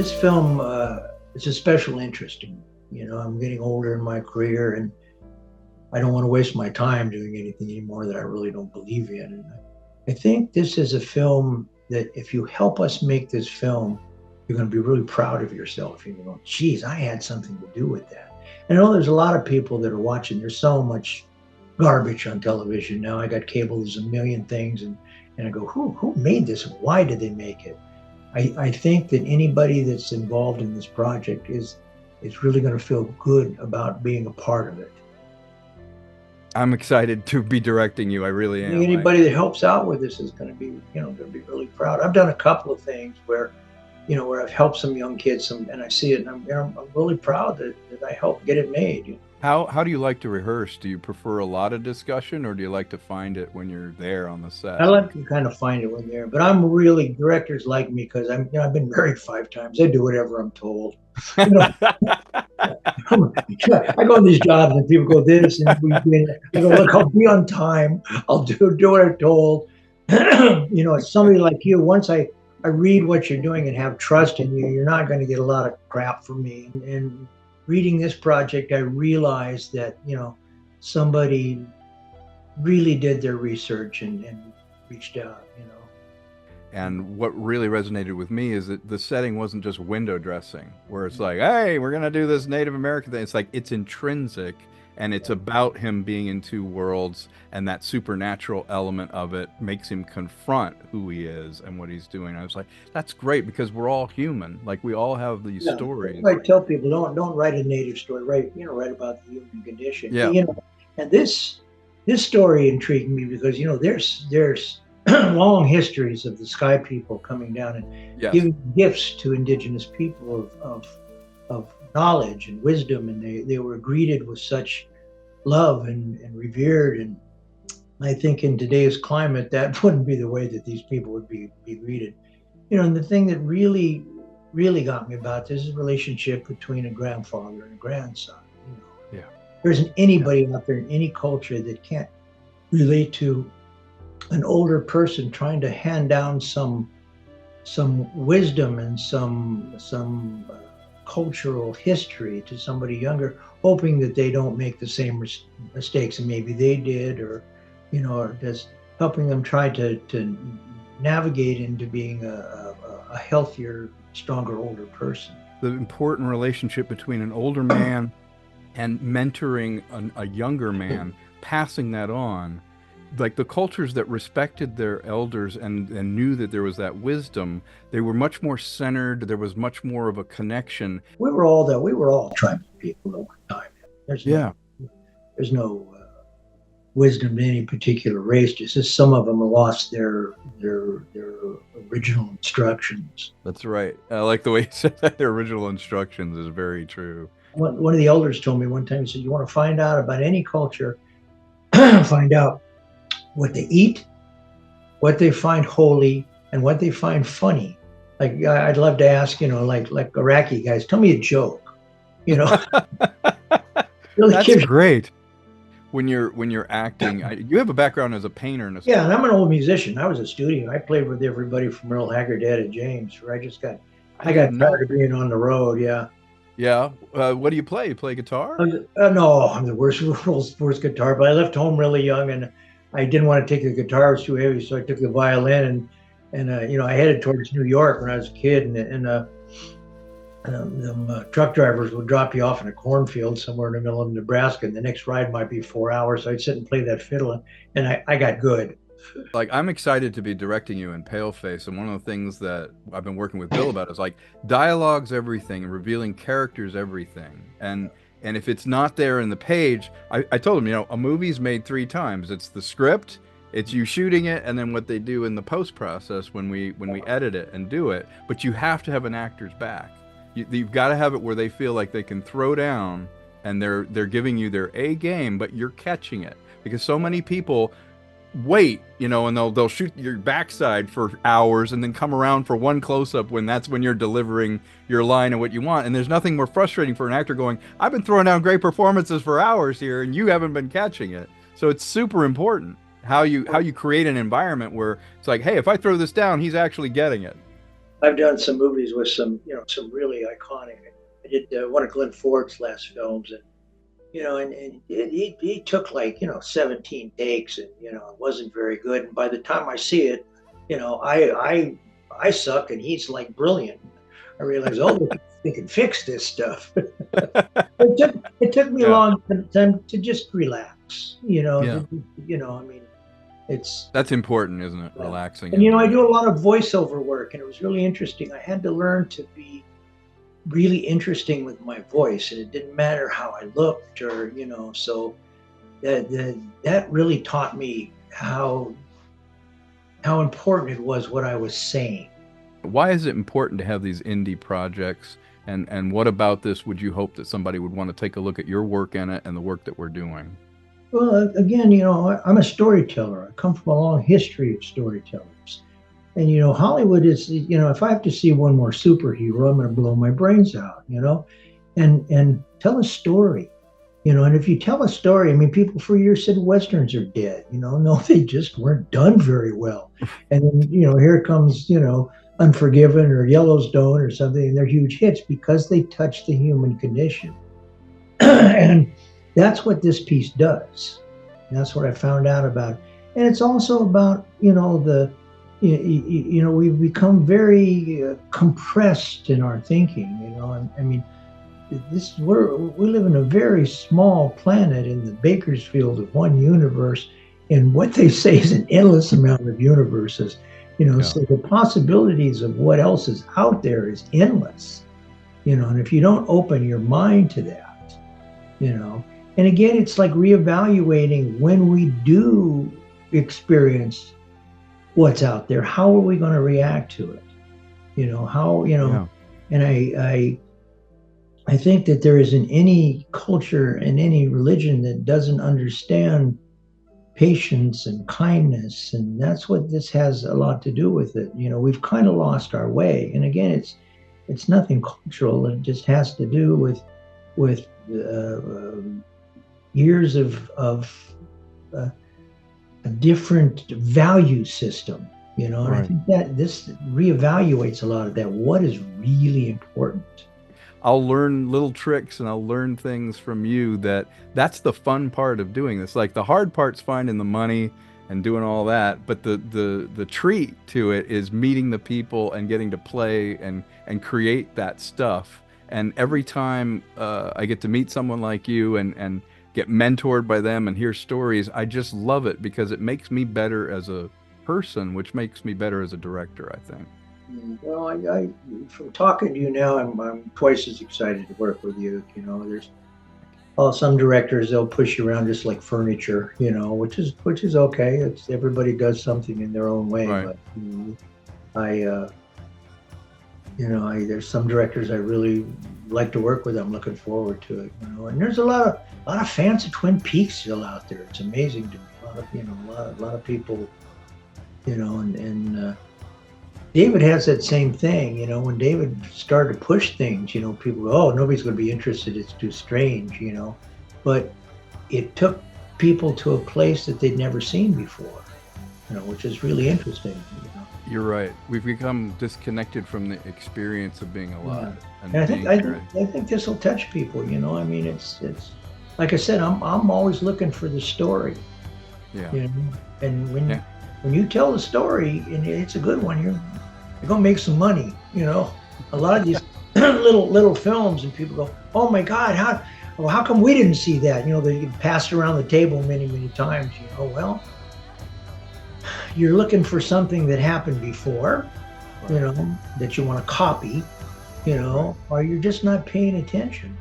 This film is a special interest in me. I'm getting older in my career, and I don't want to waste my time doing anything anymore that I really don't believe in. And I think this is a film that if you help us make this film, you're going to be really proud of yourself. You're going to go, geez, I had something to do with that. And I know there's a lot of people that are watching. There's so much garbage on television now. I got cable, there's a million things. And I go, who made this? Why did they make it? I think that anybody that's involved in this project is really going to feel good about being a part of it. I'm excited to be directing you. I really am. Anybody that helps out with this is going to be, going to be really proud. I've done a couple of things where I've helped some young kids, and I see it, and I'm really proud that I helped get it made. How do you like to rehearse? Do you prefer a lot of discussion, or do you like to find it when you're there on the set? I like to kind of find it when there, but directors like me because I've been married 5 times. I do whatever I'm told. I go on these jobs and people go this and I go, look, I'll be on time. I'll do what I'm told. It's somebody like you. Once I read what you're doing and have trust in you, you're not going to get a lot of crap from me. And reading this project, I realized that, somebody really did their research and reached out, And what really resonated with me is that the setting wasn't just window dressing, where it's like, hey, we're going to do this Native American thing. It's like, it's intrinsic, and it's about him being in 2 worlds, and that supernatural element of it makes him confront who he is and what he's doing. I was like, that's great, because we're all human. Like, we all have these stories. I tell people, don't write a Native story. Write about the human condition. Yeah. And this story intrigued me because, there's long histories of the Sky people coming down and giving gifts to indigenous people of knowledge and wisdom, and they were greeted with such love and revered. And I think in today's climate, that wouldn't be the way that these people would be greeted. And the thing that really got me about this is a relationship between a grandfather and a grandson. There isn't anybody out there in any culture that can't relate to an older person trying to hand down some wisdom and some cultural history to somebody younger, hoping that they don't make the same mistakes and maybe they did, or just helping them try to navigate into being a healthier, stronger, older person. The important relationship between an older man and mentoring a younger man, passing that on. Like the cultures that respected their elders and knew that there was that wisdom, they were much more centered. There was much more of a connection. We were all tribal people over time. There's no wisdom to any particular race. Just as some of them lost their original instructions. That's right. I like the way you said that. Their original instructions is very true. One of the elders told me one time, he said, you want to find out about any culture, find out what they eat, what they find holy, and what they find funny. Like, I'd love to ask, like Iraqi guys, tell me a joke, really. That's great. When you're acting, you have a background as a painter. And and I'm an old musician. I was a studio. I played with everybody from Earl Haggard to Etta James. Where I got tired of being on the road. Yeah. Yeah. What do you play? You play guitar? No, I'm the worst guitar. But I left home really young, and I didn't want to take the guitar; it was too heavy. So I took the violin, and I headed towards New York when I was a kid, and truck drivers would drop you off in a cornfield somewhere in the middle of Nebraska, and the next ride might be 4 hours. So I'd sit and play that fiddle, and I got good. Like, I'm excited to be directing you in Paleface, and one of the things that I've been working with Bill about is like dialogue's everything, and revealing characters everything, and if it's not there in the page, I told him, a movie's made 3 times. It's the script, it's you shooting it, and then what they do in the post process when we edit it and do it. But you have to have an actor's back. You've got to have it where they feel like they can throw down, and they're giving you their A game, but you're catching it, because so many people wait, and they'll shoot your backside for hours and then come around for one close-up when that's when you're delivering your line and what you want. And there's nothing more frustrating for an actor going, I've been throwing down great performances for hours here and you haven't been catching it. So it's super important how you create an environment where it's like, hey, if I throw this down, he's actually getting it. I've done some movies with some really iconic. I did one of Glenn Ford's last films, and he took like 17 takes, and it wasn't very good. And by the time I see it, I suck, and he's like brilliant. I realized, oh, they can fix this stuff. it took me a long time to just relax. Yeah. I mean, That's important, isn't it? Relaxing. And I do a lot of voiceover work, and it was really interesting. I had to learn to be really interesting with my voice, and it didn't matter how I looked, or so that really taught me how important it was what I was saying. Why is it important to have these indie projects? And what about this would you hope that somebody would want to take a look at your work in it and the work that we're doing? Well, again, I'm a storyteller. I come from a long history of storytellers. And, Hollywood is, if I have to see one more superhero, I'm going to blow my brains out, and tell a story, and if you tell a story, I mean, people for years said Westerns are dead, no, they just weren't done very well. And then, here comes, Unforgiven or Yellowstone or something, and they're huge hits because they touch the human condition. And that's what this piece does. That's what I found out about. And it's also about, we've become very compressed in our thinking, I mean, we live in a very small planet in the Bakersfield of one universe, and what they say is an endless amount of universes. So the possibilities of what else is out there is endless, and if you don't open your mind to that, and again, it's like reevaluating when we do experience what's out there, how are we going to react to it? And I think that there isn't any culture and any religion that doesn't understand patience and kindness, and that's what this has a lot to do with it. We've kind of lost our way, and again, it's nothing cultural. It just has to do with years of a different value system, and I think that this reevaluates a lot of that. What is really important? I'll learn little tricks and I'll learn things from you. That's the fun part of doing this. Like the hard part's finding the money and doing all that, but the treat to it is meeting the people and getting to play and create that stuff. And every time I get to meet someone like you and get mentored by them and hear stories, I just love it because it makes me better as a person, which makes me better as a director, I think. Well, I from talking to you now, I'm twice as excited to work with you. There's some directors, they'll push you around just like furniture, which is okay. It's everybody does something in their own way. Right. But there's some directors I really like to work with. I'm looking forward to it. And there's a lot of fans of Twin Peaks still out there. It's amazing to me. A lot of people, and David has that same thing. When David started to push things, people go, oh, nobody's going to be interested. It's too strange, But it took people to a place that they'd never seen before, which is really interesting. You're right. We've become disconnected from the experience of being alive. Yeah. And I think this will touch people. I mean, it's like I said, I'm always looking for the story. Yeah. And when you tell the story and it's a good one, you're gonna make some money. A lot of these little films, and people go, oh my God, how come we didn't see that? They get passed around the table many times. Well, you're looking for something that happened before, that you want to copy, or you're just not paying attention.